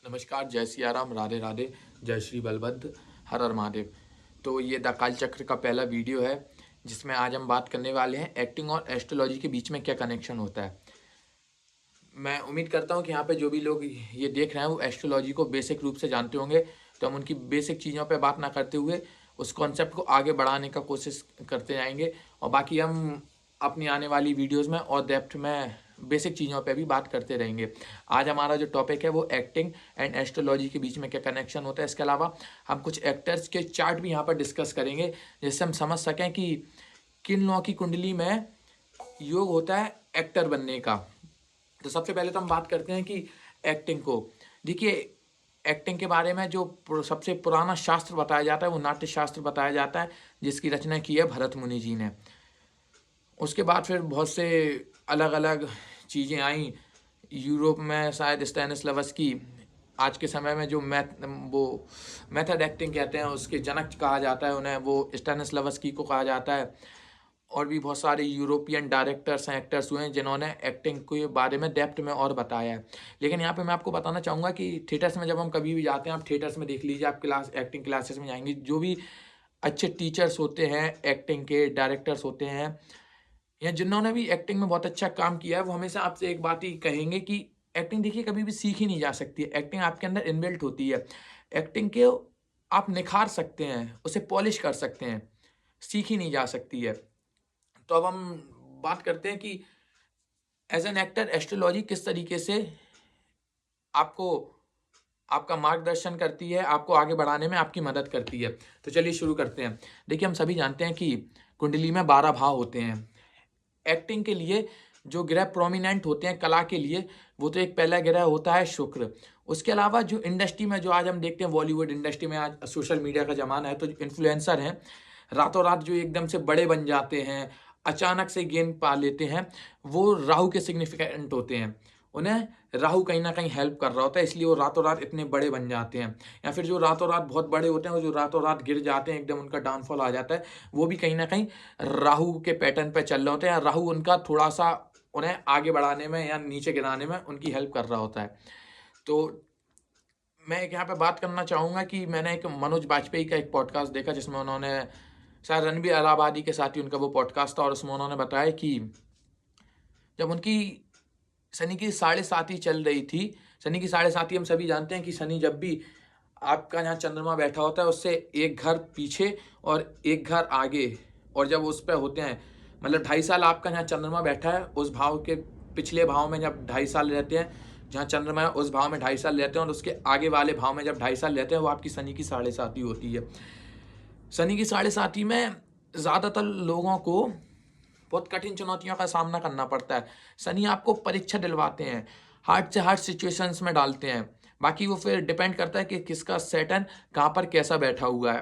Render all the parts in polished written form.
नमस्कार, जय सिया राम, राधे राधे, जय श्री बलभद्र, हर हर महादेव। तो ये द काल चक्र का पहला वीडियो है जिसमें आज हम बात करने वाले हैं एक्टिंग और एस्ट्रोलॉजी के बीच में क्या कनेक्शन होता है। मैं उम्मीद करता हूँ कि यहाँ पे जो भी लोग ये देख रहे हैं वो एस्ट्रोलॉजी को बेसिक रूप से जानते होंगे, तो हम उनकी बेसिक चीज़ों पे बात ना करते हुए उस कॉन्सेप्ट को आगे बढ़ाने का कोशिश करते जाएंगे और बाकी हम अपनी आने वाली वीडियोस में और डेप्थ में बेसिक चीज़ों पे भी बात करते रहेंगे। आज हमारा जो टॉपिक है वो एक्टिंग एंड एस्ट्रोलॉजी के बीच में क्या कनेक्शन होता है। इसके अलावा हम कुछ एक्टर्स के चार्ट भी यहाँ पर डिस्कस करेंगे जिससे हम समझ सकें कि किन लोगों की कुंडली में योग होता है एक्टर बनने का। तो सबसे पहले तो हम बात करते हैं कि एक्टिंग को देखिए, एक्टिंग के बारे में जो सबसे पुराना शास्त्र बताया जाता है वो नाट्य शास्त्र बताया जाता है, जिसकी रचना की है भरत मुनि जी ने। उसके बाद फिर बहुत से अलग अलग चीज़ें आई। यूरोप में शायद स्टैनिस्लावस्की, आज के समय में जो वो मेथड एक्टिंग कहते हैं उसके जनक कहा जाता है उन्हें, वो स्टैनिस्लावस्की को कहा जाता है। और भी बहुत सारे यूरोपियन डायरेक्टर्स हैं, एक्टर्स हुए हैं जिन्होंने एक्टिंग के बारे में डेप्थ में और बताया है। लेकिन यहाँ पे मैं आपको बताना चाहूँगा कि थिएटर्स में जब हम कभी भी जाते हैं, आप थिएटर्स में देख लीजिए, आप एक्टिंग क्लासेस में जाएंगे, जो भी अच्छे टीचर्स होते हैं, एक्टिंग के डायरेक्टर्स होते हैं या जिन्होंने भी एक्टिंग में बहुत अच्छा काम किया है, वो हमेशा आपसे एक बात ही कहेंगे कि एक्टिंग देखिए कभी भी सीखी नहीं जा सकती है। एक्टिंग आपके अंदर इनबिल्ट होती है। एक्टिंग के आप निखार सकते हैं, उसे पॉलिश कर सकते हैं, सीखी नहीं जा सकती है। तो अब हम बात करते हैं कि एज एन एक्टर एस्ट्रोलॉजी किस तरीके से आपको आपका मार्गदर्शन करती है, आपको आगे बढ़ाने में आपकी मदद करती है। तो चलिए शुरू करते हैं। देखिए, हम सभी जानते हैं कि कुंडली में 12 भाव होते हैं। एक्टिंग के लिए जो ग्रह प्रोमिनेंट होते हैं कला के लिए, वो तो एक पहला ग्रह होता है शुक्र। उसके अलावा जो इंडस्ट्री में जो आज हम देखते हैं, बॉलीवुड इंडस्ट्री में आज सोशल मीडिया का ज़माना है, तो इन्फ्लुएंसर हैं, रातों रात जो एकदम से बड़े बन जाते हैं, अचानक से गेंद पा लेते हैं, वो राहु के सिग्निफिकेंट होते हैं। उन्हें राहु कहीं ना कहीं हेल्प कर रहा होता है, इसलिए वो रातों रात इतने बड़े बन जाते हैं। या फिर जो रातों रात बहुत बड़े होते हैं, वो जो रातों रात गिर जाते हैं, एकदम उनका डाउनफॉल आ जाता है, वो भी कहीं ना कहीं राहु के पैटर्न पे चल रहे होते हैं। राहु उनका थोड़ा सा उन्हें आगे बढ़ाने में या नीचे गिराने में उनकी हेल्प कर रहा होता है। तो मैं एक यहाँ पे बात करना चाहूँगा कि मैंने एक मनोज बाजपेयी का एक पॉडकास्ट देखा जिसमें उन्होंने, शायद रणबीर अलाहाबादी के साथ ही उनका वो पॉडकास्ट था, और उसमें उन्होंने बताया कि जब उनकी शनि की 7.5 चल रही थी, शनि की 7.5 हम सभी जानते हैं कि शनि जब भी आपका यहाँ चंद्रमा बैठा होता है उससे एक घर पीछे और एक घर आगे, और जब उस पर होते हैं, मतलब 2.5 साल आपका यहाँ चंद्रमा बैठा है उस भाव के पिछले भाव में जब 2.5 साल रहते हैं, जहाँ चंद्रमा है उस भाव में 2.5 साल रहते हैं, और उसके आगे वाले भाव में जब 2.5 साल रहते हैं, वो आपकी शनि की 7.5 होती है। शनि की 7.5 में ज़्यादातर लोगों को बहुत कठिन चुनौतियों का सामना करना पड़ता है। शनि आपको परीक्षा दिलवाते हैं, हार्ड से हार्ड सिचुएशंस में डालते हैं। बाकी वो फिर डिपेंड करता है कि किसका सैटर्न कहाँ पर कैसा बैठा हुआ है।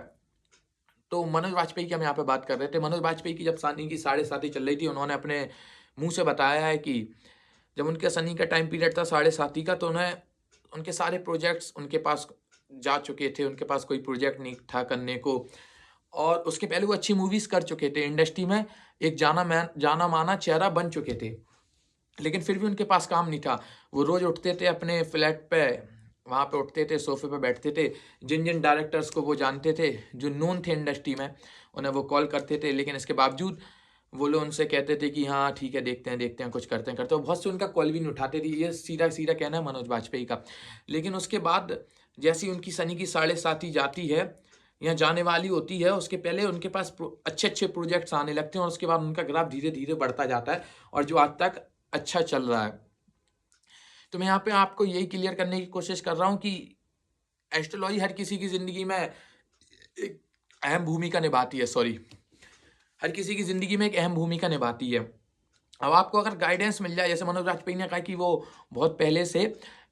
तो मनोज वाजपेयी की हम यहाँ पे बात कर रहे थे। मनोज वाजपेयी की जब शनि की 7.5 चल रही थी, उन्होंने अपने मुंह से बताया है कि जब उनके शनि का टाइम पीरियड था 7.5 का, तो उन्हें उनके सारे प्रोजेक्ट्स उनके पास जा चुके थे, उनके पास कोई प्रोजेक्ट नहीं था करने को। और उसके पहले वो अच्छी मूवीज़ कर चुके थे, इंडस्ट्री में एक जाना माना चेहरा बन चुके थे, लेकिन फिर भी उनके पास काम नहीं था। वो रोज़ उठते थे अपने फ्लैट पे, वहाँ पे उठते थे, सोफे पे बैठते थे, जिन जिन डायरेक्टर्स को वो जानते थे, जो नोन थे इंडस्ट्री में, उन्हें वो कॉल करते थे। लेकिन इसके बावजूद वो लोग उनसे कहते थे कि हाँ ठीक है, देखते हैं कुछ करते हैं। बहुत से उनका कॉल भी नहीं उठाते थे। ये सीधा सीधा कहना है मनोज वाजपेयी का। लेकिन उसके बाद जैसी उनकी शनि की 7.5 जाती है या जाने वाली होती है, उसके पहले उनके पास अच्छे अच्छे प्रोजेक्ट्स आने लगते हैं, और उसके बाद उनका ग्राफ धीरे धीरे बढ़ता जाता है, और जो आज तक अच्छा चल रहा है। तो मैं यहाँ पे आपको यही क्लियर करने की कोशिश कर रहा हूँ कि एस्ट्रोलॉजी हर किसी की ज़िंदगी में एक अहम भूमिका निभाती है। हर किसी की ज़िंदगी में एक अहम भूमिका निभाती है। अब आपको अगर गाइडेंस मिल जाए, जैसे मनोज वाजपेयी ने कहा कि वो बहुत पहले से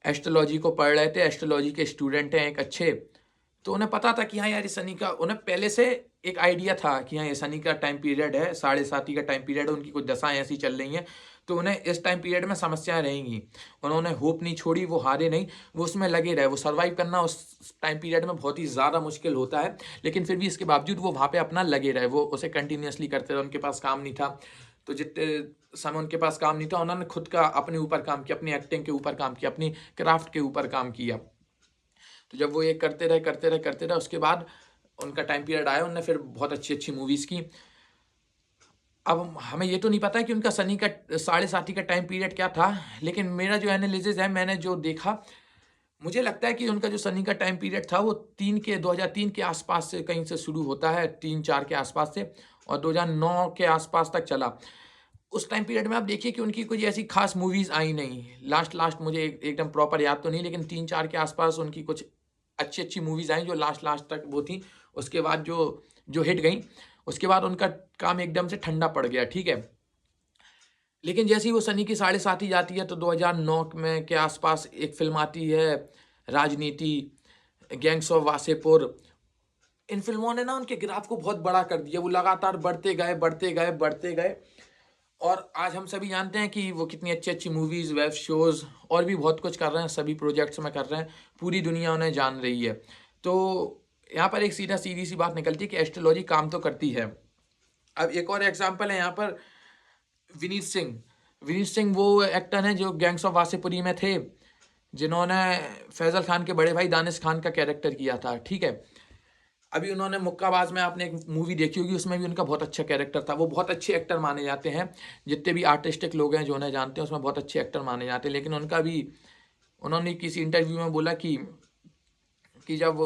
एस्ट्रोलॉजी को पढ़ रहे थे, एस्ट्रोलॉजी के स्टूडेंट हैं एक अच्छे, तो उन्हें पता था कि हाँ यार, ये शनि का, उन्हें पहले से एक आइडिया था कि हाँ ये शनि का टाइम पीरियड है, 7.5 का टाइम पीरियड है, उनकी कुछ दशाएं ऐसी चल रही हैं, तो उन्हें इस टाइम पीरियड में समस्याएं रहेंगी। उन्होंने होप नहीं छोड़ी, वो हारे नहीं, वो उसमें लगे रहे। वो सर्वाइव करना उस टाइम पीरियड में बहुत ही ज़्यादा मुश्किल होता है, लेकिन फिर भी इसके बावजूद वो वहाँ पे अपना लगे रहे, वो उसे कंटिन्यूसली करते रहे। उनके पास काम नहीं था, तो जितने समय उनके पास काम नहीं था, उन्होंने खुद का अपने ऊपर काम किया, अपनी एक्टिंग के ऊपर काम किया, अपनी क्राफ्ट के ऊपर काम किया। तो जब वो ये करते रहे उसके बाद उनका टाइम पीरियड आया, उनने फिर बहुत अच्छी मूवीज़ की। अब हमें ये तो नहीं पता कि उनका सनी का साढ़े साथी का टाइम पीरियड क्या था, लेकिन मेरा जो एनालिसिस है, मैंने जो देखा, मुझे लगता है कि उनका जो सनी का टाइम पीरियड था वो 2003 के आसपास से कहीं से शुरू होता है, 3-4 के आसपास से, और 2009 के आसपास तक चला। उस टाइम पीरियड में आप देखिए कि उनकी कुछ ऐसी खास मूवीज़ आई नहीं। लास्ट मुझे एकदम प्रॉपर याद तो नहीं, लेकिन 3-4 के आसपास उनकी कुछ अच्छी मूवीज़ आई जो लास्ट तक वो थी। उसके बाद जो हिट गई, उसके बाद उनका काम एकदम से ठंडा पड़ गया, ठीक है। लेकिन जैसे ही वो सनी की साढ़े साथी जाती है तो 2009 में के आसपास एक फिल्म आती है, राजनीति, गैंग्स ऑफ वासेपुर। इन फिल्मों ने ना उनके ग्राफ को बहुत बड़ा कर दिया। वो लगातार बढ़ते गए और आज हम सभी जानते हैं कि वो कितनी अच्छी मूवीज़, वेब शोज़ और भी बहुत कुछ कर रहे हैं, सभी प्रोजेक्ट्स में कर रहे हैं। पूरी दुनिया उन्हें जान रही है। तो यहाँ पर एक सीधी सी बात निकलती है कि एस्ट्रोलॉजी काम तो करती है। अब एक और एग्जाम्पल है यहाँ पर, विनीत सिंह। विनीत सिंह वो एक्टर हैं जो गैंग्स ऑफ वासेपुरी में थे, जिन्होंने फैजल खान के बड़े भाई दानिश खान का कैरेक्टर किया था, ठीक है। अभी उन्होंने मुक्काबाज में, आपने एक मूवी देखी होगी, उसमें भी उनका बहुत अच्छा कैरेक्टर था। वो बहुत अच्छे एक्टर माने जाते हैं, जितने भी आर्टिस्टिक लोग हैं जो उन्हें जानते हैं उसमें बहुत अच्छे एक्टर माने जाते हैं। लेकिन उनका भी, उन्होंने किसी इंटरव्यू में बोला कि जब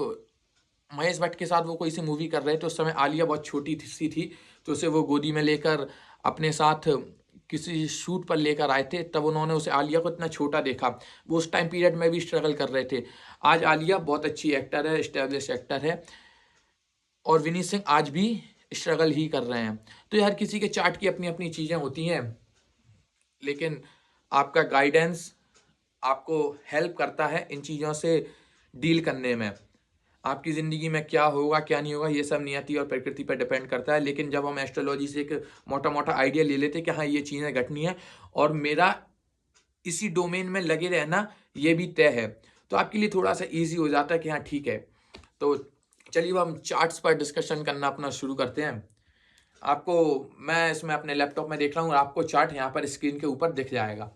महेश भट्ट के साथ वो कोई सी मूवी कर रहे थे, उस समय आलिया बहुत छोटी सी थी, तो उसे वो गोदी में लेकर अपने साथ किसी शूट पर लेकर आए थे। तब उन्होंने उसे, आलिया को, इतना छोटा देखा। वो उस टाइम पीरियड में भी स्ट्रगल कर रहे थे। आज आलिया बहुत अच्छी एक्टर है, एस्टेब्लिश एक्टर है, और विनीत सिंह आज भी स्ट्रगल ही कर रहे हैं। तो ये हर किसी के चार्ट की अपनी अपनी चीज़ें होती हैं, लेकिन आपका गाइडेंस आपको हेल्प करता है इन चीज़ों से डील करने में। आपकी ज़िंदगी में क्या होगा क्या नहीं होगा, ये सब नियति और प्रकृति पर डिपेंड करता है। लेकिन जब हम एस्ट्रोलॉजी से एक मोटा आइडिया ले लेते कि हाँ ये चीज़ें घटनी है और मेरा इसी डोमेन में लगे रहना ये भी तय है, तो आपके लिए थोड़ा सा ईजी हो जाता है कि हाँ ठीक है। तो चलिए अब हम चार्ट्स पर डिस्कशन करना अपना शुरू करते हैं। आपको, मैं इसमें अपने लैपटॉप में देख रहा हूँ, आपको चार्ट यहाँ पर स्क्रीन के ऊपर दिख जाएगा।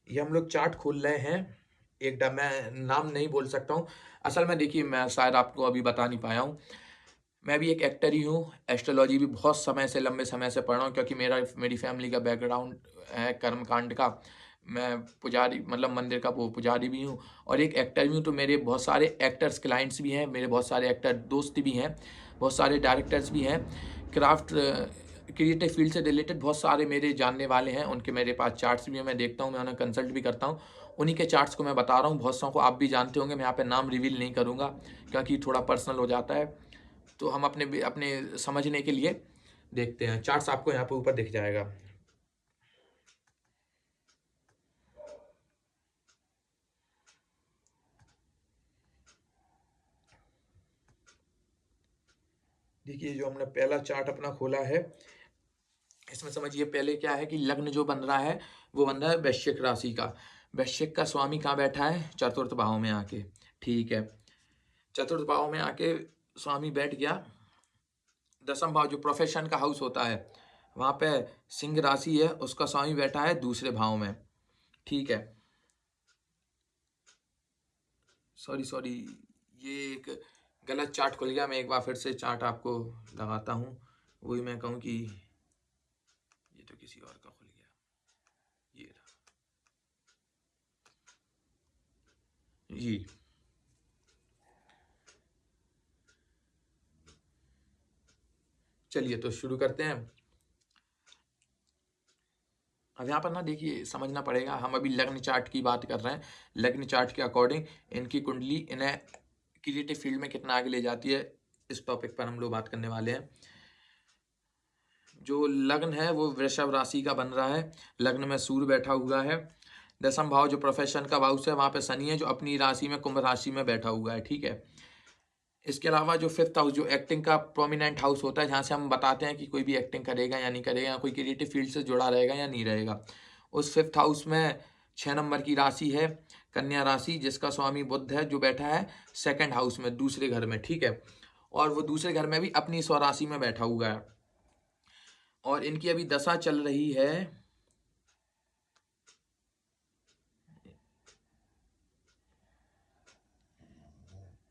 ये हम लोग चार्ट खोल रहे हैं। एकदम मैं नाम नहीं बोल सकता हूँ। असल में देखिए, मैं शायद आपको अभी बता नहीं पाया हूँ, मैं भी एक एक्टर ही हूँ। एस्ट्रोलॉजी भी बहुत समय से, लंबे समय से पढ़ रहा हूँ, क्योंकि मेरी फैमिली का बैकग्राउंड है कर्मकांड का। मैं पुजारी, मतलब मंदिर का वो पुजारी भी हूँ और एक एक्टर भी हूँ। तो मेरे बहुत सारे एक्टर्स क्लाइंट्स भी हैं, मेरे बहुत सारे एक्टर दोस्त भी हैं, बहुत सारे डायरेक्टर्स भी हैं। क्राफ्ट क्रिएटिव फील्ड से रिलेटेड बहुत सारे मेरे जानने वाले हैं, उनके मेरे पास चार्ट्स भी हैं, मैं देखता हूँ, मैं उन्हें कंसल्ट भी करता हूँ। उन्हीं के चार्ट्स को मैं बता रहा हूँ। बहुत सौ को आप भी जानते होंगे, मैं यहाँ पे नाम रिवील नहीं करूँगा क्योंकि थोड़ा पर्सनल हो जाता है। तो हम अपने अपने समझने के लिए देखते हैं। चार्ट्स आपको यहाँ पे ऊपर दिख जाएगा। देखिए, जो हमने पहला चार्ट अपना खोला है, इसमें समझिए पहले क्या है कि लग्न जो बन रहा है वो बन रहा है वृश्चिक राशि का। वृश्चिक का स्वामी कहाँ बैठा है? चतुर्थ भाव में आके, ठीक है। चतुर्थ भाव में आके स्वामी बैठ गया। दसम भाव जो प्रोफेशन का हाउस होता है, वहाँ पे सिंह राशि है, उसका स्वामी बैठा है दूसरे भाव में, ठीक है। सॉरी, ये एक गलत चार्ट खुल गया। मैं एक बार फिर से चार्ट आपको लगाता हूँ। वही मैं कहूँ कि ये तो किसी और का खुल गया, ये रहा जी। चलिए तो शुरू करते हैं। अब यहाँ पर ना देखिए, समझना पड़ेगा, हम अभी लग्न चार्ट की बात कर रहे हैं। लग्न चार्ट के अकॉर्डिंग इनकी कुंडली इन्हें क्रिएटिव फील्ड में कितना आगे ले जाती है, इस टॉपिक पर हम लोग बात करने वाले हैं। जो लग्न है वो वृषभ राशि का बन रहा है। लग्न में सूर्य बैठा हुआ है। दसम भाव जो प्रोफेशन का हाउस है, वहाँ पे शनि है जो अपनी राशि में, कुंभ राशि में बैठा हुआ है, ठीक है। इसके अलावा जो फिफ्थ हाउस, जो एक्टिंग का प्रोमिनेंट हाउस होता है, जहाँ से हम बताते हैं कि कोई भी एक्टिंग करेगा या नहीं करेगा, या कोई क्रिएटिव फील्ड से जुड़ा रहेगा या नहीं रहेगा, उस फिफ्थ हाउस में 6 नंबर की राशि है कन्या राशि, जिसका स्वामी बुध है, जो बैठा है सेकंड हाउस में, दूसरे घर में, ठीक है। और वो दूसरे घर में भी अपनी स्वराशि में बैठा हुआ है। और इनकी अभी दशा चल रही है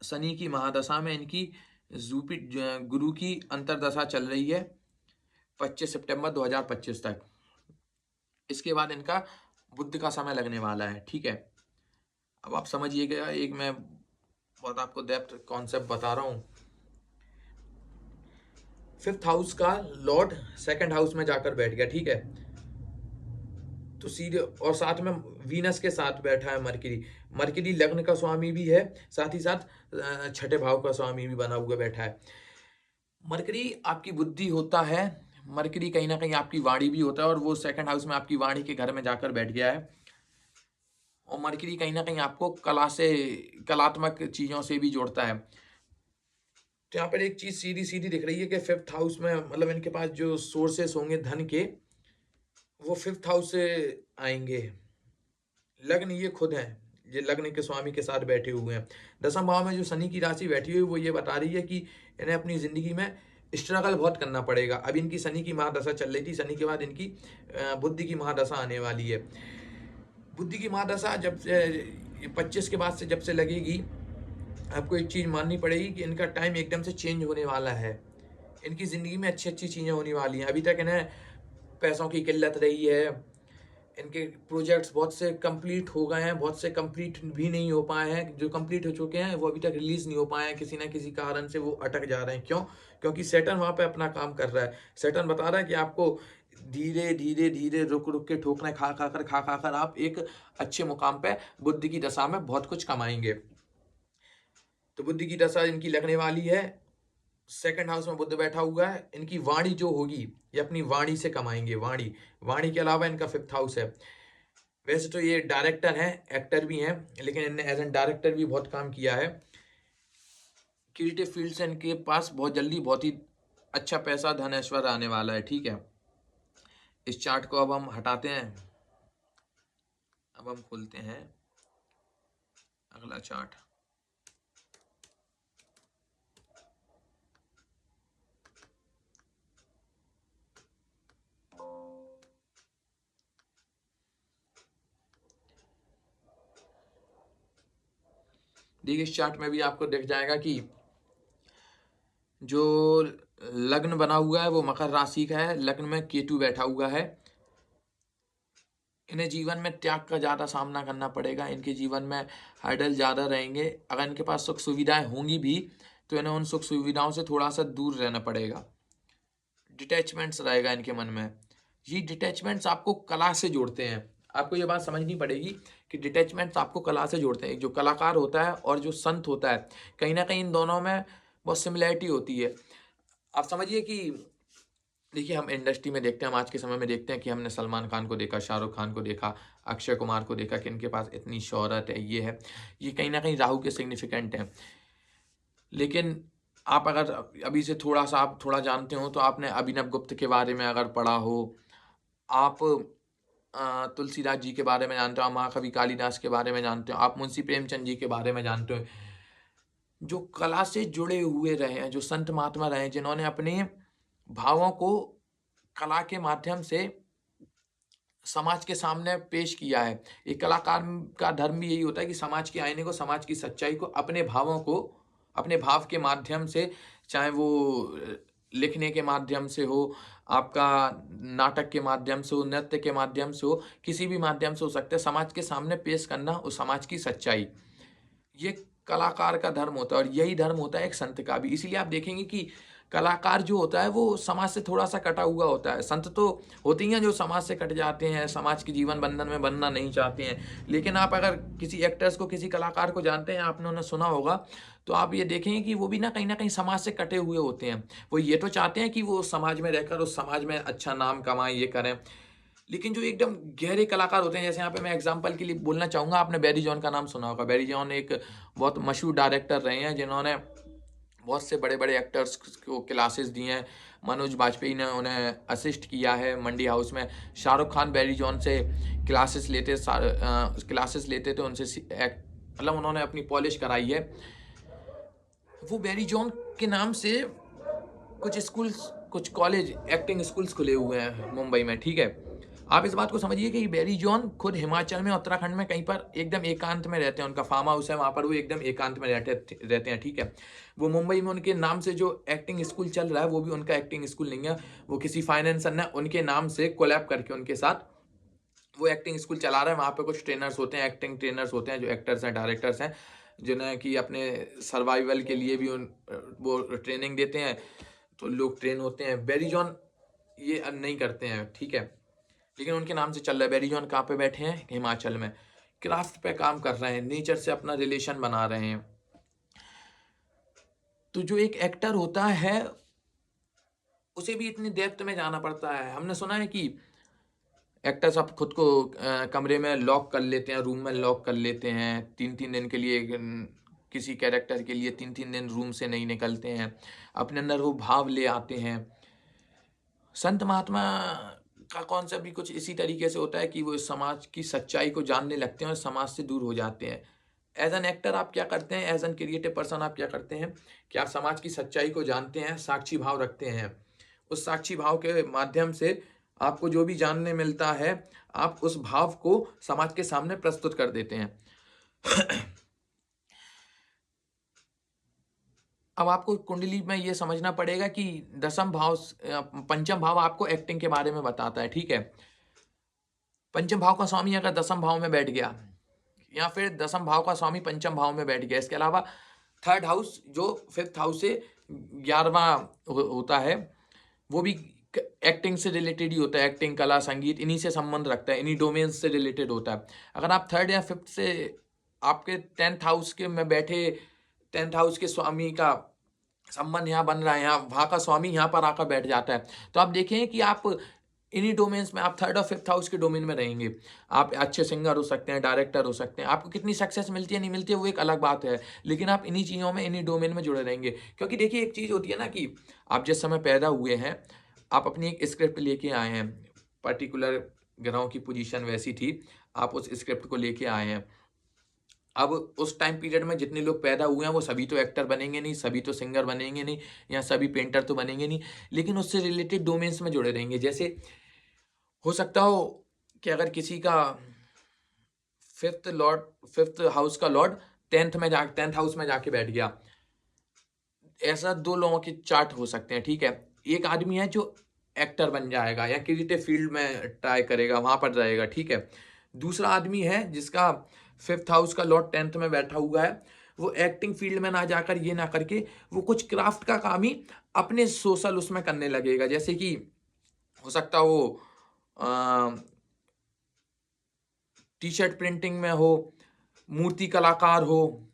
शनि की महादशा में इनकी गुरु की अंतरदशा चल रही है 25 सितंबर 2025 तक। इसके बाद इनका बुध का समय लगने वाला है, ठीक है। अब आप समझिएगा, एक मैं बहुत आपको डेप्थ कॉन्सेप्ट बता रहा हूँ। 5th हाउस का लॉर्ड 2nd हाउस में जाकर बैठ गया, ठीक है। तो सीधे, और साथ में वीनस के साथ बैठा है मरकरी। मरकरी लग्न का स्वामी भी है, साथ ही साथ 6ठे भाव का स्वामी भी बना हुआ बैठा है। मरकरी आपकी बुद्धि होता है, मरकरी कहीं ना कहीं आपकी वाणी भी होता है, और वो 2nd हाउस में आपकी वाणी के घर में जाकर बैठ गया है। और मरकरी कहीं ना कहीं आपको कला से, कलात्मक चीजों से भी जोड़ता है। तो यहाँ पर एक चीज सीधी सीधी दिख रही है कि 5th हाउस में, मतलब इनके पास जो सोर्सेस होंगे धन के, वो 5th हाउस से आएंगे। लग्न ये खुद है, ये लग्न के स्वामी के साथ बैठे हुए हैं। 10वें भाव में जो शनि की राशि बैठी हुई है, वो ये बता रही है कि इन्हें अपनी जिंदगी में स्ट्रगल बहुत करना पड़ेगा। अब इनकी शनि की महादशा चल रही थी, शनि के बाद इनकी बुद्धि की महादशा आने वाली है। बुद्धि की महादशा जब से 25 के बाद से जब से लगेगी, आपको एक चीज माननी पड़ेगी कि इनका टाइम एकदम से चेंज होने वाला है। इनकी जिंदगी में अच्छी अच्छी चीजें होने वाली हैं। अभी तक इन्हें पैसों की किल्लत रही है, इनके प्रोजेक्ट्स बहुत से कंप्लीट हो गए हैं, बहुत से कंप्लीट भी नहीं हो पाए हैं। जो कंप्लीट हो चुके हैं वो अभी तक रिलीज नहीं हो पाए हैं, किसी ना किसी कारण से वो अटक जा रहे हैं। क्यों? क्योंकि सैटर्न वहां पे अपना काम कर रहा है। सैटर्न बता रहा है कि आपको धीरे धीरे धीरे रुक रुक के ठोकरे खा खा कर आप एक अच्छे मुकाम पे बुद्धि की दशा में बहुत कुछ कमाएंगे। तो बुद्धि की दशा इनकी लगने वाली है, 2nd हाउस में बुध बैठा हुआ है। इनकी वाणी जो होगी, ये अपनी वाणी से कमाएंगे। वाणी के अलावा इनका 5th हाउस है। वैसे तो ये डायरेक्टर हैं, एक्टर भी हैं, लेकिन इन्हें एज एन डायरेक्टर भी बहुत काम किया है। क्रिएटिव फील्ड से इनके पास बहुत जल्दी बहुत ही अच्छा पैसा, धन, ऐश्वर्य आने वाला है, ठीक है। इस चार्ट को अब हम हटाते हैं, अब हम खोलते हैं अगला चार्ट। देखिए, इस चार्ट में भी आपको दिख जाएगा कि जो लग्न बना हुआ है वो मकर राशि का है, लग्न में केतु बैठा हुआ है। इन्हें जीवन में त्याग का ज़्यादा सामना करना पड़ेगा, इनके जीवन में हर्डल ज़्यादा रहेंगे। अगर इनके पास सुख सुविधाएं होंगी भी तो इन्हें उन सुख सुविधाओं से थोड़ा सा दूर रहना पड़ेगा। डिटैचमेंट्स रहेगा इनके मन में। ये डिटैचमेंट्स आपको कला से जोड़ते हैं। आपको ये बात समझनी पड़ेगी कि डिटैचमेंट्स आपको कला से जोड़ते हैं। जो कलाकार होता है और जो संत होता है, कहीं ना कहीं इन दोनों में बहुत सिमिलैरिटी होती है। आप समझिए कि देखिए, हम इंडस्ट्री में देखते हैं, हम आज के समय में देखते हैं कि हमने सलमान खान को देखा, शाहरुख खान को देखा, अक्षय कुमार को देखा कि इनके पास इतनी शोहरत है, ये है, ये कहीं ना कहीं राहु के सिग्निफिकेंट हैं। लेकिन आप अगर अभी से थोड़ा सा आप थोड़ा जानते हो तो आपने अभिनव गुप्त के बारे में अगर पढ़ा हो, आप तुलसीदास जी के बारे में जानते हो, आप महाकवि कालिदास के बारे में जानते हो, आप मुंशी प्रेमचंद जी के बारे में जानते हो। जो कला से जुड़े हुए रहे हैं, जो संत महात्मा रहे हैं, जिन्होंने अपने भावों को कला के माध्यम से समाज के सामने पेश किया है। एक कलाकार का धर्म भी यही होता है कि समाज के आईने को, समाज की सच्चाई को, अपने भावों को, अपने भाव के माध्यम से, चाहे वो लिखने के माध्यम से हो, आपका नाटक के माध्यम से हो, नृत्य के माध्यम से हो, किसी भी माध्यम से हो सकता है, समाज के सामने पेश करना उस समाज की सच्चाई, ये कलाकार का धर्म होता है। और यही धर्म होता है एक संत का भी। इसीलिए आप देखेंगे कि कलाकार जो होता है वो समाज से थोड़ा सा कटा हुआ होता है। संत तो होते ही हैं जो समाज से कट जाते हैं, समाज के जीवन बंधन में बनना नहीं चाहते हैं। लेकिन आप अगर किसी एक्टर्स को, किसी कलाकार को जानते हैं, आपने उन्हें सुना होगा, तो आप ये देखेंगे कि वो भी ना कहीं समाज से कटे हुए होते हैं। वो ये तो चाहते हैं कि वो समाज में रहकर उस समाज में अच्छा नाम कमाएं, ये करें। लेकिन जो एकदम गहरे कलाकार होते हैं, जैसे यहाँ पे मैं एग्जांपल के लिए बोलना चाहूँगा, आपने बैरी जॉन का नाम सुना होगा। बैरी जॉन एक बहुत मशहूर डायरेक्टर रहे हैं, जिन्होंने बहुत से बड़े बड़े एक्टर्स को क्लासेस दी हैं। मनोज बाजपेयी ने उन्हें असिस्ट किया है मंडी हाउस में। शाहरुख खान बैरी जॉन से क्लासेस लेते थे, उनसे मतलब उन्होंने अपनी पॉलिश कराई है। वो बैरी जॉन के नाम से कुछ स्कूल्स, कुछ कॉलेज, एक्टिंग स्कूल्स खुले हुए हैं मुंबई में, ठीक है। आप इस बात को समझिए कि बैरी जॉन खुद हिमाचल में, उत्तराखंड में कहीं पर एकदम एकांत में रहते हैं। उनका फार्म हाउस है, वहाँ पर वो एकदम एकांत में रहते हैं, ठीक है। वो मुंबई में उनके नाम से जो एक्टिंग स्कूल चल रहा है वो भी उनका एक्टिंग स्कूल नहीं है, वो किसी फाइनेंसर ने उनके नाम से कोलैब करके उनके साथ वो एक्टिंग स्कूल चला रहा है। वहाँ पे कुछ ट्रेनर्स होते हैं, एक्टिंग ट्रेनर्स होते हैं, जो एक्टर्स हैं, डायरेक्टर्स हैं, जिन्हें कि अपने सर्वाइवल के लिए भी वो ट्रेनिंग देते हैं, तो लोग ट्रेन होते हैं। बैरी जॉन ये नहीं करते हैं, ठीक है, लेकिन उनके नाम से चल रहा है। बैरी जॉन कहाँ पे बैठे हैं? हिमाचल में, क्राफ्ट पे काम कर रहे हैं, नेचर से अपना रिलेशन बना रहे हैं। तो जो एक एक्टर होता है उसे भी इतनी डेप्थ में जाना पड़ता है। हमने सुना है कि एक्टर्स अब खुद को कमरे में लॉक कर लेते हैं, रूम में लॉक कर लेते हैं, 3-3 दिन के लिए, किसी कैरेक्टर के लिए 3-3 दिन रूम से नहीं निकलते हैं, अपने अंदर वो भाव ले आते हैं। संत महात्मा का कॉन्सेप्ट भी कुछ इसी तरीके से होता है कि वो समाज की सच्चाई को जानने लगते हैं और समाज से दूर हो जाते हैं। एज एन एक्टर आप क्या करते हैं, एज एन क्रिएटिव पर्सन आप क्या करते हैं कि आप समाज की सच्चाई को जानते हैं, साक्षी भाव रखते हैं। उस साक्षी भाव के माध्यम से आपको जो भी जानने मिलता है, आप उस भाव को समाज के सामने प्रस्तुत कर देते हैं। अब आपको कुंडली में ये समझना पड़ेगा कि पंचम भाव आपको एक्टिंग के बारे में बताता है, ठीक है। पंचम भाव का स्वामी अगर दसम भाव में बैठ गया, या फिर दसम भाव का स्वामी पंचम भाव में बैठ गया, इसके अलावा थर्ड हाउस जो फिफ्थ हाउस से 11वां होता है, वो भी एक्टिंग से रिलेटेड ही होता है। एक्टिंग, कला, संगीत, इन्हीं से संबंध रखता है, इन्हीं डोमेन्स से रिलेटेड होता है। अगर आप थर्ड या फिफ्थ से आपके 10th हाउस के में बैठे, 10th हाउस के स्वामी का संबंध यहाँ बन रहा है, यहाँ वहाँ का स्वामी यहाँ पर आकर बैठ जाता है, तो आप देखें कि आप इन्हीं डोमेन्स में, आप थर्ड और फिफ्थ हाउस के डोमेन में रहेंगे। आप अच्छे सिंगर हो सकते हैं, डायरेक्टर हो सकते हैं, आपको कितनी सक्सेस मिलती है नहीं मिलती है वो एक अलग बात है, लेकिन आप इन्हीं चीज़ों में, इन्हीं डोमेन में जुड़े रहेंगे। क्योंकि देखिए एक चीज़ होती है ना कि आप जिस समय पैदा हुए हैं, आप अपनी एक स्क्रिप्ट लेके आए हैं, पर्टिकुलर ग्रहों की पोजीशन वैसी थी, आप उस स्क्रिप्ट को लेके आए हैं। अब उस टाइम पीरियड में जितने लोग पैदा हुए हैं वो सभी तो एक्टर बनेंगे नहीं, सभी तो सिंगर बनेंगे नहीं, या सभी पेंटर तो बनेंगे नहीं, लेकिन उससे रिलेटेड डोमेन्स में जुड़े रहेंगे। जैसे हो सकता हो कि अगर किसी का फिफ्थ हाउस का लॉर्ड 10th हाउस में जाके बैठ गया, ऐसा 2 लोगों के चार्ट हो सकते हैं, ठीक है। एक आदमी है जो एक्टर बन जाएगा या क्रिएटिव फील्ड में ट्राई करेगा, वहां पर जाएगा, ठीक है। दूसरा आदमी है जिसका फिफ्थ हाउस का लॉर्ड 10th में बैठा हुआ है, वो एक्टिंग फील्ड में ना जाकर, ये ना करके, वो कुछ क्राफ्ट का काम ही अपने सोशल उसमें करने लगेगा। जैसे कि हो सकता वो टी शर्ट प्रिंटिंग में हो, मूर्ति कलाकार हो,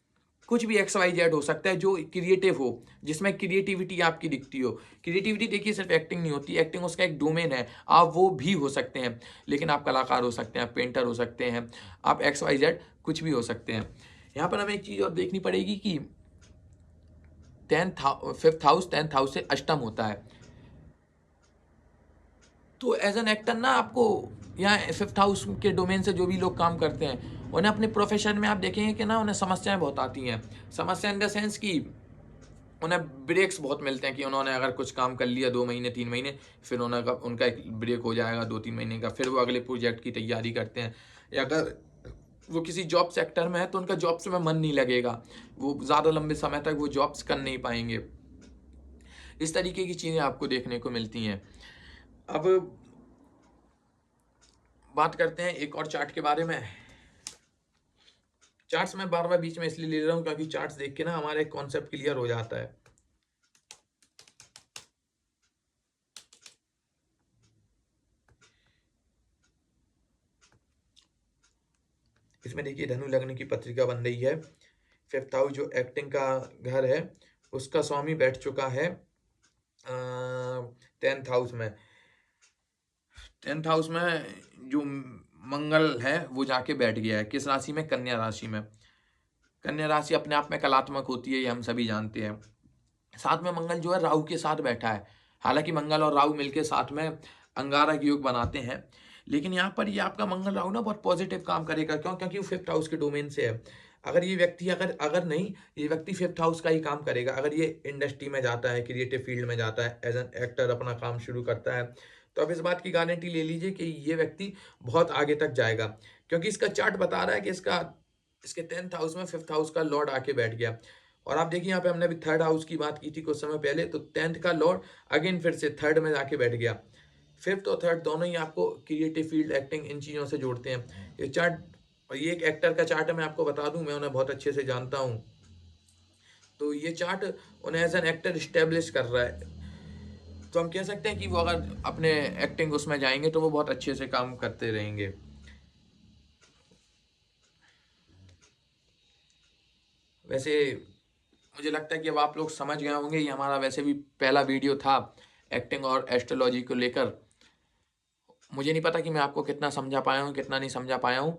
कुछ भी XYZ हो सकता है जो क्रिएटिव हो, जिसमें क्रिएटिविटी आपकी दिखती हो। क्रिएटिविटी देखिए सिर्फ एक्टिंग नहीं होती, एक्टिंग उसका एक डोमेन है, आप वो भी हो सकते हैं, लेकिन आप कलाकार हो सकते हैं, आप पेंटर हो सकते हैं, आप XYZ कुछ भी हो सकते हैं। यहाँ पर हमें एक चीज़ और देखनी पड़ेगी कि फिफ्थ हाउस 10th हाउस से अष्टम होता है, तो एज एन एक्टर ना आपको यहाँ फिफ्थ हाउस के डोमेन से जो भी लोग काम करते हैं, उन्हें अपने प्रोफेशन में आप देखेंगे कि ना उन्हें समस्याएं बहुत आती हैं। समस्या इन द सेंस कि उन्हें ब्रेक्स बहुत मिलते हैं कि उन्होंने अगर कुछ काम कर लिया 2 महीने 3 महीने, फिर उनका एक ब्रेक हो जाएगा 2-3 महीने का, फिर वो अगले प्रोजेक्ट की तैयारी करते हैं। या अगर वो किसी जॉब सेक्टर में है तो उनका जॉब्स में मन नहीं लगेगा, वो ज़्यादा लंबे समय तक वो जॉब्स कर नहीं पाएंगे। इस तरीके की चीज़ें आपको देखने को मिलती हैं। अब बात करते हैं एक और चार्ट के बारे में। चार्ट्स मैं बार बार बीच में इसलिए ले रहा हूँ क्योंकि चार्ट्स देख के ना हमारा एक कॉन्सेप्ट क्लियर हो जाता है। इसमें देखिए धनु लग्न की पत्रिका बन रही है। फिफ्थ हाउस जो एक्टिंग का घर है उसका स्वामी बैठ चुका है 10th हाउस में। 10th हाउस में जो मंगल है वो जाके बैठ गया है, किस राशि में? कन्या राशि में। कन्या राशि अपने आप में कलात्मक होती है, ये हम सभी जानते हैं। साथ में मंगल जो है राहु के साथ बैठा है, हालांकि मंगल और राहु मिलके साथ में अंगारक योग बनाते हैं, लेकिन यहाँ पर ये आपका मंगल राहु ना बहुत पॉजिटिव काम करेगा। क्यों? क्योंकि वो फिफ्थ हाउस के डोमेन से है। अगर ये व्यक्ति अगर नहीं, ये व्यक्ति फिफ्थ हाउस का ही काम करेगा। अगर ये इंडस्ट्री में जाता है, क्रिएटिव फील्ड में जाता है, एज एन एक्टर अपना काम शुरू करता है, तो आप इस बात की गारंटी ले लीजिए कि ये व्यक्ति बहुत आगे तक जाएगा। क्योंकि इसका चार्ट बता रहा है कि इसके 10th हाउस में 5th हाउस का लॉर्ड आके बैठ गया। और आप देखिए यहाँ पे हमने अभी 3rd हाउस की बात की थी कुछ समय पहले, तो 10th का लॉर्ड अगेन फिर से 3rd में जाके बैठ गया। 5th और 3rd दोनों ही आपको क्रिएटिव फील्ड, एक्टिंग, इन चीज़ों से जोड़ते हैं। ये चार्ट, और ये एक एक्टर का चार्ट है, मैं आपको बता दूं, मैं उन्हें बहुत अच्छे से जानता हूँ। तो ये चार्ट उन्हें एज एन एक्टर स्टेब्लिश कर रहा है। तो हम कह सकते हैं कि वो अगर अपने एक्टिंग उसमें जाएंगे तो वो बहुत अच्छे से काम करते रहेंगे। वैसे मुझे लगता है कि अब आप लोग समझ गए होंगे, ये हमारा वैसे भी पहला वीडियो था एक्टिंग और एस्ट्रोलॉजी को लेकर। मुझे नहीं पता कि मैं आपको कितना समझा पाया हूँ, कितना नहीं समझा पाया हूँ,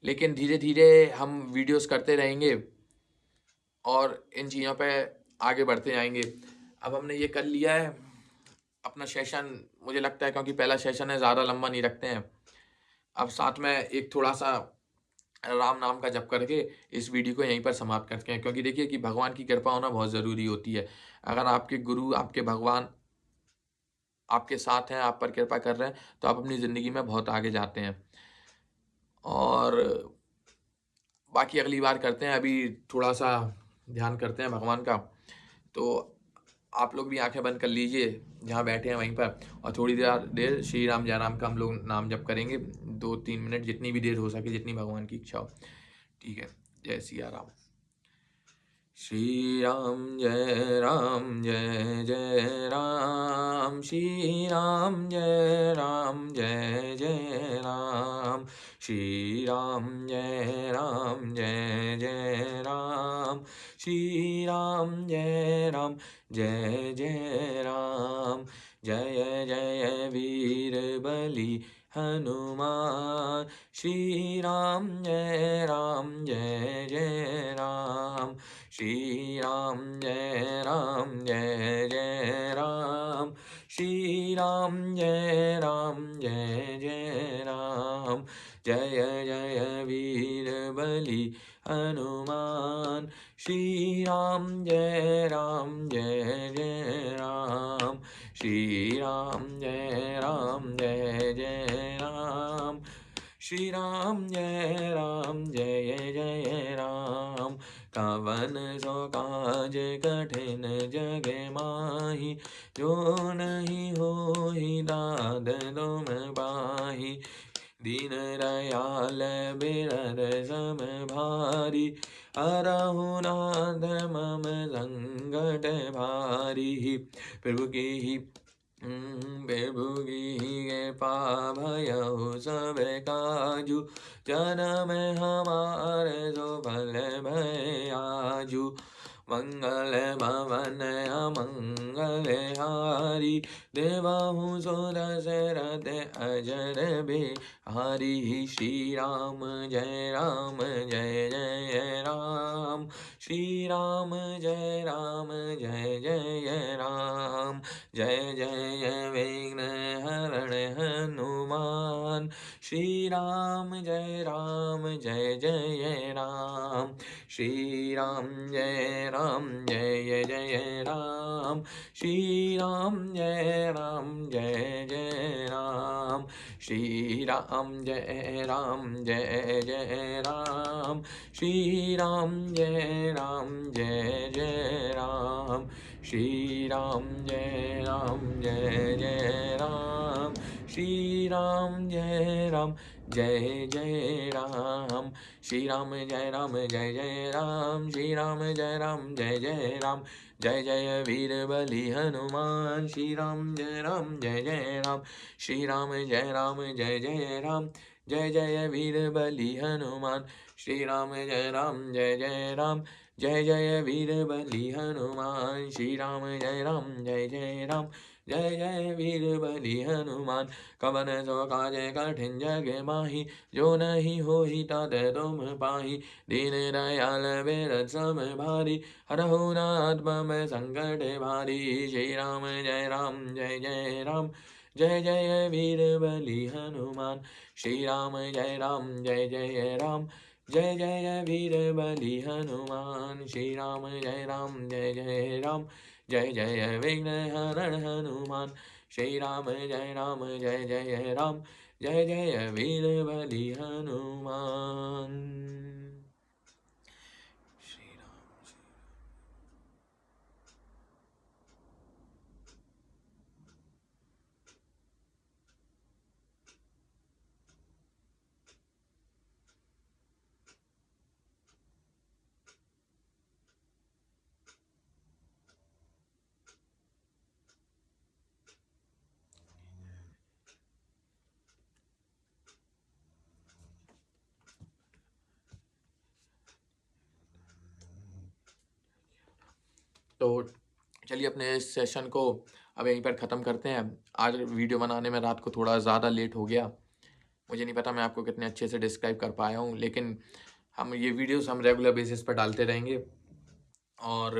लेकिन धीरे धीरे हम वीडियोस करते रहेंगे और इन चीज़ों पे आगे बढ़ते जाएंगे। अब हमने ये कर लिया है अपना सेशन, मुझे लगता है क्योंकि पहला सेशन है, ज़्यादा लंबा नहीं रखते हैं। अब साथ में एक थोड़ा सा राम नाम का जप करके इस वीडियो को यहीं पर समाप्त करते हैं। क्योंकि देखिए कि भगवान की कृपा होना बहुत ज़रूरी होती है। अगर आपके गुरु, आपके भगवान आपके साथ हैं, आप पर कृपा कर रहे हैं, तो आप अपनी ज़िंदगी में बहुत आगे जाते हैं। और बाकी अगली बार करते हैं, अभी थोड़ा सा ध्यान करते हैं भगवान का। तो आप लोग भी आंखें बंद कर लीजिए जहाँ बैठे हैं वहीं पर, और थोड़ी देर श्री राम जय राम का हम लोग नाम जप करेंगे, 2-3 मिनट, जितनी भी देर हो सके, जितनी भगवान की इच्छा हो। ठीक है, जय सिया राम। श्री राम जय राम, जय जय राम। श्री राम जय राम, जय जय राम। श्री राम जय राम, जय जय राम। श्री राम जय राम, जय जय राम। जय जय वीर बलि हनुमान। श्री राम जय राम, जय जय राम। श्री राम जय राम, जय जय राम। श्री राम जय राम, जय जय राम। जय जय वीर बलि हनुमान। श्री राम जय राम, जय जय राम। श्री राम जय राम, जय जय राम। श्री राम जय राम, जय जय राम। कवन सो काज कठिन जग माही, जो नहीं होहि दाद तुम पाही। दीन दयाल बिरद सम भारी, हरहु नाथ मम संकट भारी। प्रभु की कृपा भयउ सब काजू, जन्म हमार सो फल भय आजू। मंगल भवन अमंगल हारी, देवहु सो दशरथ अजर बिहारी। श्री राम जय राम, जय जय राम। श्री राम जय राम, जय जय राम। जय जय विघ्न हरण हनुमान। श्री राम जय राम, जय जय राम। श्री राम जय राम, जय जय राम। श्री राम जय राम, जय जय राम। श्री राम जय राम, जय जय राम। श्री राम जय राम, जय जय राम। श्री राम जय राम, जय जय राम। श्री राम जय राम, जय जय राम। श्री राम जय राम, जय जय राम। श्री राम जय राम, जय जय राम। जय जय वीर बलि हनुमान। श्री राम जय राम, जय जय राम। श्री राम जय राम, जय जय राम। जय जय वीर बलि हनुमान। श्री राम जय राम, जय जय राम। जय जय वीर बलि हनुमान। श्री राम जय राम, जय जय राम। जय जय वीर बलि हनुमान। कवन सो काज कठिन जग माही, जो नहीं होहि तात तुम पाही। दीन दयाल बिरद सम भारी, हरहु नाथ मम संकट भारी। श्री राम जय राम, जय जय राम। जय जय वीर बलि हनुमान। श्री राम जय राम, जय जय राम। जय जय वीर बलि हनुमान। श्री राम जय राम, जय जय राम। जय जय विघ्न हरण हनुमान। श्री राम जय जय जय राम, जय जय वीर बलि हनुमान। श्री राम। तो चलिए अपने इस सेशन को अब यहीं पर ख़त्म करते हैं। आज वीडियो बनाने में रात को थोड़ा ज़्यादा लेट हो गया। मुझे नहीं पता मैं आपको कितने अच्छे से डिस्क्राइब कर पाया हूँ, लेकिन हम ये वीडियोस हम रेगुलर बेसिस पर डालते रहेंगे और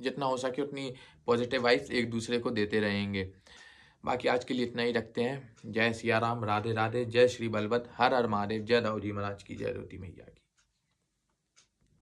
जितना हो सके उतनी पॉजिटिव वाइब्स एक दूसरे को देते रहेंगे। बाकी आज के लिए इतना ही रखते हैं। जय सिया राम, राधे राधे, जय श्री बलवत, हर हर महादेव, जय दाऊजी महाराज की, जय रोटी मैया की।